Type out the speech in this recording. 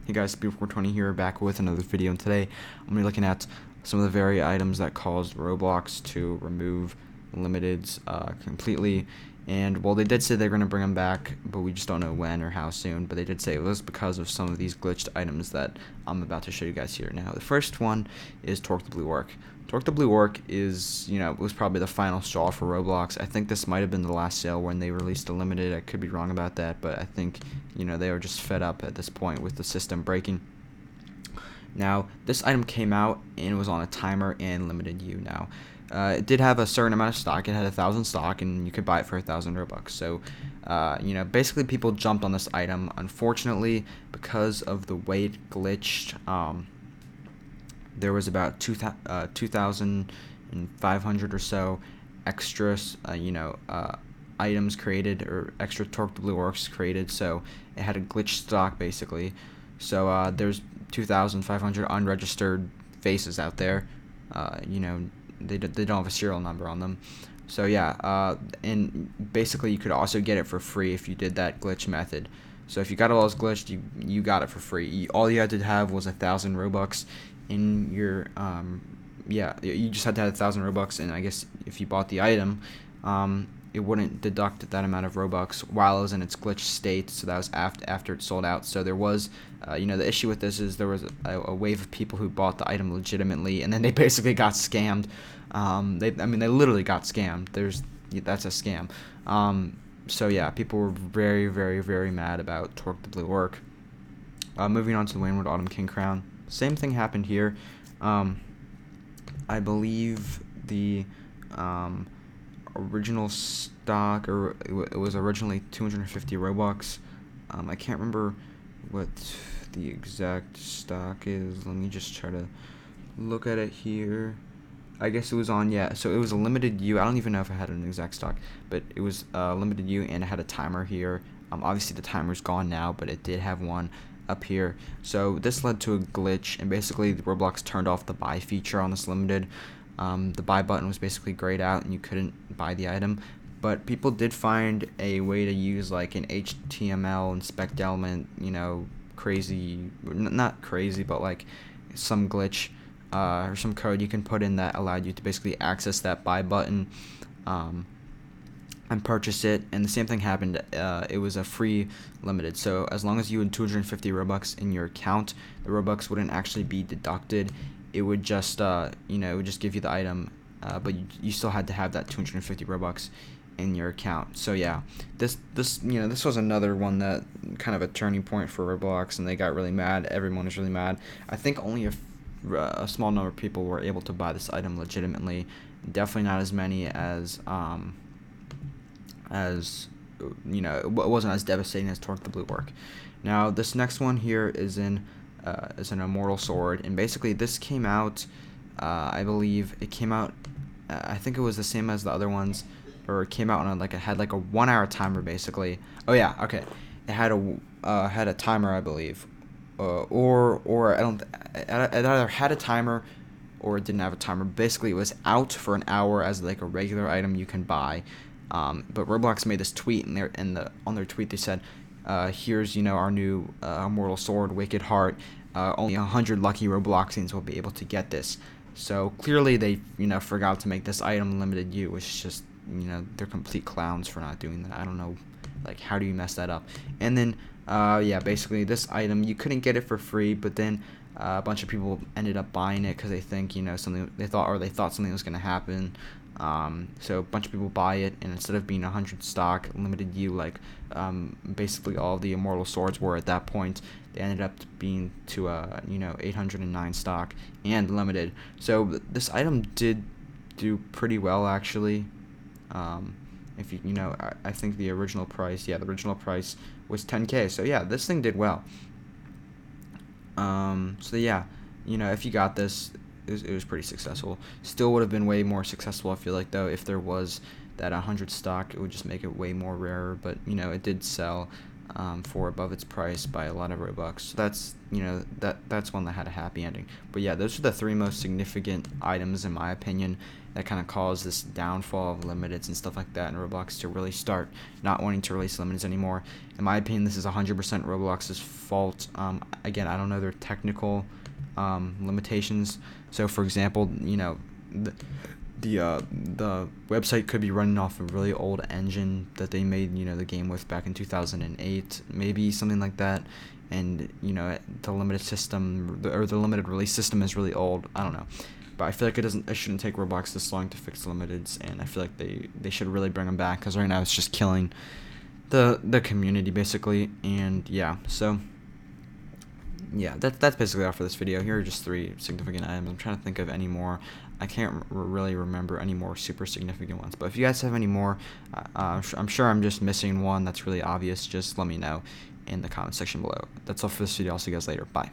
Hey guys, B420 here, back with another video, and today I'm going to be looking at some of the very items that caused Roblox to remove limiteds completely. And well, they did say they're going to bring them back, but we just don't know when or how soon. But they did say it was because of some of these glitched items that I'm about to show you guys here. Now, the first one is Torque the Blue Orc. Torque the Blue Orc is, was probably the final straw for Roblox. I think this might have been the last sale when they released a limited. I could be wrong about that, but I think, they were just fed up at this point with the system breaking. Now, this item came out and it was on a timer and limited you. Now, it did have a certain amount of stock. It had 1,000 stock, and you could buy it for 1,000 Robux. So, basically people jumped on this item. Unfortunately, because of the way it glitched, there was about 2,500 or so extra, items created, or extra Torque the Blue Orcs created. So it had a glitched stock basically. So there's 2,500 unregistered faces out there. They don't have a serial number on them. So yeah, and basically you could also get it for free if you did that glitch method. So if you got all those glitched, you got it for free. All you had to have was 1,000 Robux in your you just had to have 1,000 Robux, and I guess if you bought the item, it wouldn't deduct that amount of Robux while it was in its glitched state. So that was after it sold out. So there was, the issue with this is there was a wave of people who bought the item legitimately, and then they basically got scammed. They literally got scammed. That's a scam. So yeah, people were very, very, very mad about Torque the Blue Orc. Moving on to the Wayward Autumn King Crown. Same thing happened here. I believe the original stock, or it was originally 250 Robux. I can't remember what the exact stock is. Let me just try to look at it here. I guess it was on, so it was a limited U. I don't even know if I had an exact stock, but it was limited U, and it had a timer here. Obviously the timer's gone now, but it did have one up here. So this led to a glitch, and basically Roblox turned off the buy feature on this limited. The buy button was basically grayed out and you couldn't buy the item, but people did find a way to use like an HTML inspect element, crazy, not crazy, but like some glitch or some code you can put in that allowed you to basically access that buy button and purchase it. And the same thing happened. It was a free limited, so as long as you had 250 Robux in your account, the Robux wouldn't actually be deducted. It would just it would just give you the item, but you still had to have that 250 Robux in your account. So yeah, this was another one that kind of a turning point for Roblox, and they got really mad. Everyone was really mad. I think only a small number of people were able to buy this item legitimately. Definitely not as many as it wasn't as devastating as Torque the Blue Orc. Now this next one here is an immortal sword, and basically this came out, I believe it came out, I think it was the same as the other ones, or it came out on it had like a 1 hour timer basically. Oh yeah, okay, it had a timer, I believe, or it either had a timer or it didn't have a timer. Basically it was out for an hour as like a regular item you can buy. But Roblox made this tweet, and on their tweet they said, here's our new immortal sword, Wicked Heart. Only 100 lucky Robloxians will be able to get this. So clearly they forgot to make this item limited U, which is just they're complete clowns for not doing that. I don't know, like, how do you mess that up? And then basically this item you couldn't get it for free, but then a bunch of people ended up buying it because they think they thought something was gonna happen. So a bunch of people buy it, and instead of being 100 stock limited U like basically all the immortal swords were at that point, they ended up being to 809 stock and limited. So this item did do pretty well actually. If I think the original price was 10K. So yeah, this thing did well. So yeah, if you got this, it was pretty successful. Still would have been way more successful, I feel like, though, if there was that 100 stock. It would just make it way more rarer, but it did sell. for above its price by a lot of Robux. So that's, that's one that had a happy ending. But yeah, those are the 3 most significant items in my opinion that kind of caused this downfall of limiteds and stuff like that in Roblox to really start not wanting to release limiteds anymore. In my opinion, this is 100% Roblox's fault. Again, I don't know their technical limitations. So for example, the website could be running off a really old engine that they made the game with back in 2008, maybe something like that, and the limited system or the limited release system is really old. I don't know, but I feel like it shouldn't take Roblox this long to fix limiteds, and I feel like they should really bring them back, because right now it's just killing the community basically. And yeah, so yeah, that's basically all for this video. Here are just 3 significant items. I'm trying to think of any more. I can't really remember any more super significant ones, but if you guys have any more, I'm sure I'm just missing one that's really obvious. Just let me know in the comment section below. That's all for this video. I'll see you guys later. Bye.